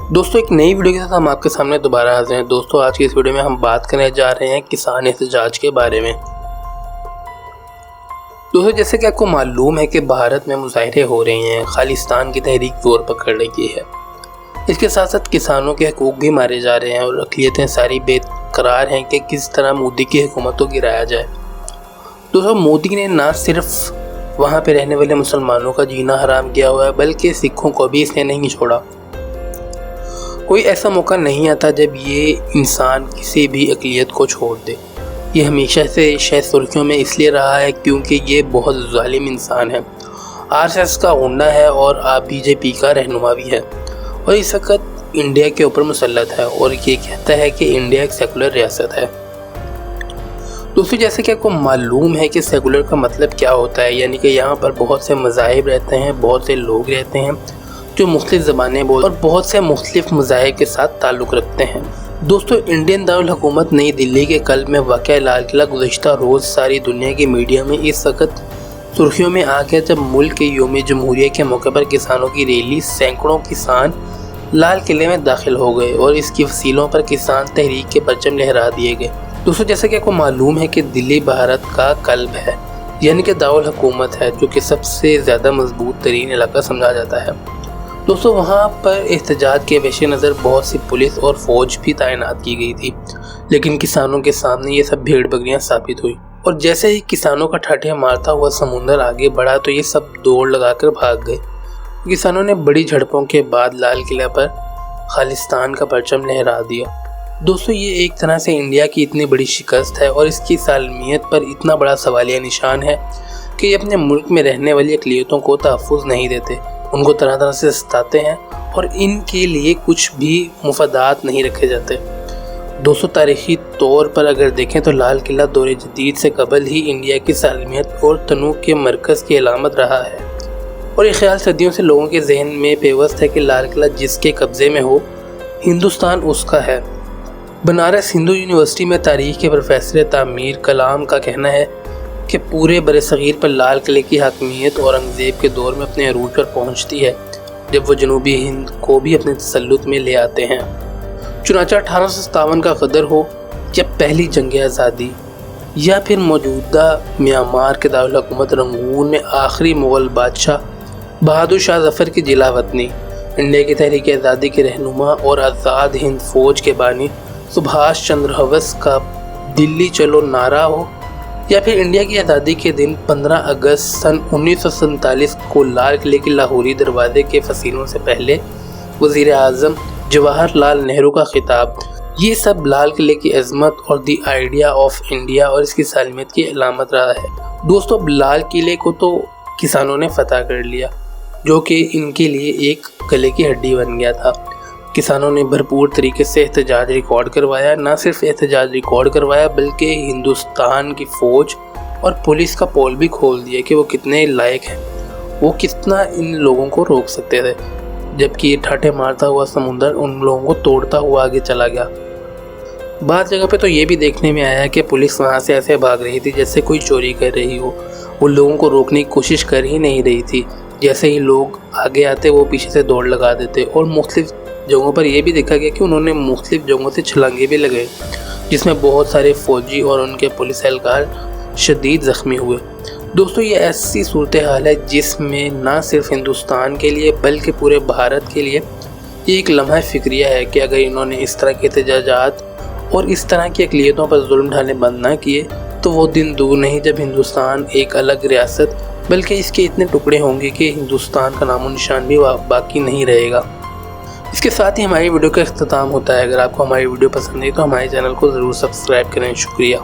दोस्तों एक नई वीडियो के साथ हम आपके सामने दोबारा हाजिर हैं। दोस्तों आज की इस वीडियो में हम बात करने जा रहे हैं किसान एहतजाज के बारे में। दोस्तों जैसे कि आपको मालूम है कि भारत में मुजाहरे हो रहे हैं, खालिस्तान की तहरीक जोर पकड़ रही है। इसके साथ साथ किसानों के हकूक़ भी मारे जा रहे हैं और अक़लियतें सारी बेकरार हैं कि किस तरह मोदी की हुकूमत को गिराया जाए। दोस्तों मोदी ने ना सिर्फ वहाँ पे रहने वाले मुसलमानों का जीना हराम किया हुआ है, बल्कि सिखों को भी इसने नहीं छोड़ा। कोई ऐसा मौका नहीं आता जब ये इंसान किसी भी अक़लियत को छोड़ दे। ये हमेशा से शायद सुर्खियों में इसलिए रहा है क्योंकि ये बहुत ज़ालिम इंसान है, आरएसएस का गुंडा है और बीजेपी का रहनुमा भी है, और इस वक्त इंडिया के ऊपर मुसल्लत है और ये कहता है कि इंडिया एक सेकुलर रियासत है। दोस्तों जैसे कि आपको मालूम है कि सेकुलर का मतलब क्या होता है, यानी कि यहाँ पर बहुत से मज़ाहिब रहते हैं, बहुत से लोग रहते हैं जो मुख्तलिफ ज़बानें बोल और बहुत से मुख्तलिफ मज़ाहिब के साथ ताल्लुक़ रखते हैं। दोस्तों इंडियन दारुल हुकूमत नई दिल्ली के कल्ब में वाक़या लाल किला गुज़श्ता रोज़ सारी दुनिया की मीडिया में इस वक्त सुर्खियों में आ गया, जब मुल्क के यौम जमहूरिया के मौके पर किसानों की रैली सैकड़ों किसान लाल किले में दाखिल हो गए और इसकी वसीलों पर किसान तहरीक के परचम लहरा दिए गए। दोस्तों जैसे कि आपको मालूम है कि दिल्ली भारत का कल्ब है, यानी कि दारुल हुकूमत है, जो कि सबसे ज़्यादा मजबूत तरीन इलाका समझा जाता है। दोस्तों वहाँ पर एहतजाज के पेश नज़र बहुत सी पुलिस और फौज भी तैनात की गई थी, लेकिन किसानों के सामने ये सब भेड़ बकरियाँ साबित हुई। और जैसे ही किसानों का ठाठे मारता हुआ समुंदर आगे बढ़ा तो ये सब दौड़ लगाकर भाग गए। किसानों ने बड़ी झड़पों के बाद लाल किला पर खालिस्तान का परचम लहरा दिया। दोस्तों ये एक तरह से इंडिया की इतनी बड़ी शिकस्त है और इसकी सालमियत पर इतना बड़ा सवालिया निशान है कि ये अपने मुल्क में रहने वाली अक़लियतों को तहफ़्फ़ुज़ नहीं देते, उनको तरह तरह से सताते हैं और इनके लिए कुछ भी मुफादात नहीं रखे जाते। दोस्तों तारीख़ी तौर पर अगर देखें तो लाल किला दौर जदीद से कबल ही इंडिया की सालमियत और तनूक़ के मरकज़ की अलामत रहा है, और ये ख्याल सदियों से लोगों के जहन में पेवस्त है कि लाल किला जिसके कब्ज़े में हो हिंदुस्तान उसका है। बनारस हिंदू यूनिवर्सिटी में तारीख़ के प्रोफेसर तामीर कलाम का कहना है कि पूरे बरसग़ीर पर लाल किले की हाकमियत औरंगज़ेब के दौर में अपने अरूज पर पहुँचती है, जब वो जनूबी हिंद को भी अपने तसल्लुत में ले आते हैं। चुनांचे 1857 का ग़दर हो या पहली जंग आज़ादी या फिर मौजूदा म्यांमार के दारुल हुकूमत रंगून में आखिरी मुग़ल बादशाह बहादुर शाह ज़फ़र की जिला वतनी, इंडिया की तहरीक आज़ादी के रहनुमा और आज़ाद हिंद फ़ौज के बानी सुभाष चंद्र बोस का दिल्ली चलो नारा हो, या फिर इंडिया की आज़ादी के दिन 15 अगस्त सन 1947 को लाल किले के लाहौरी दरवाजे के फसीलों से पहले वज़ीर आज़म जवाहरलाल नेहरू का खिताब, ये सब लाल किले की अज़मत और दी आइडिया ऑफ इंडिया और इसकी सालमियत की अलामत रहा है। दोस्तों लाल किले को तो किसानों ने फतह कर लिया, जो कि इनके लिए एक गले की हड्डी बन गया था। किसानों ने भरपूर तरीके से एहतजाज रिकॉर्ड करवाया, ना सिर्फ एहतजाज रिकॉर्ड करवाया बल्कि हिंदुस्तान की फ़ौज और पुलिस का पोल भी खोल दिया कि वो कितने लायक हैं, वो कितना इन लोगों को रोक सकते थे, जबकि ये ठाठे मारता हुआ समुंदर उन लोगों को तोड़ता हुआ आगे चला गया। बाद जगह पे तो ये भी देखने में आया कि पुलिस वहाँ से ऐसे भाग रही थी जैसे कोई चोरी कर रही हो, वो लोगों को रोकने की कोशिश कर ही नहीं रही थी। जैसे ही लोग आगे आते वो पीछे से दौड़ लगा देते, और मुख्तलिफ जगहों पर यह भी देखा गया कि उन्होंने मुख्तलिफ जगहों से छलांगे भी लगाए, जिसमें बहुत सारे फ़ौजी और उनके पुलिस एहलकार शदीद ज़ख्मी हुए। दोस्तों ये ऐसी सूरत हाल है जिसमें ना सिर्फ हिंदुस्तान के लिए बल्कि पूरे भारत के लिए ये एक लम्हा फ़िक्रिया है कि अगर इन्होंने इस तरह के एहतजाजात और इस तरह की अक़लियतों पर जुल्म ढाने बंद ना किए तो वो दिन दूर नहीं जब हिंदुस्तान एक अलग रियासत बल्कि इसके इतने टुकड़े होंगे कि हिंदुस्तान का नामो निशान भी बाकी नहीं रहेगा। इसके साथ ही हमारी वीडियो का इख्तिताम होता है। अगर आपको हमारी वीडियो पसंद है तो हमारे चैनल को ज़रूर सब्सक्राइब करें। शुक्रिया।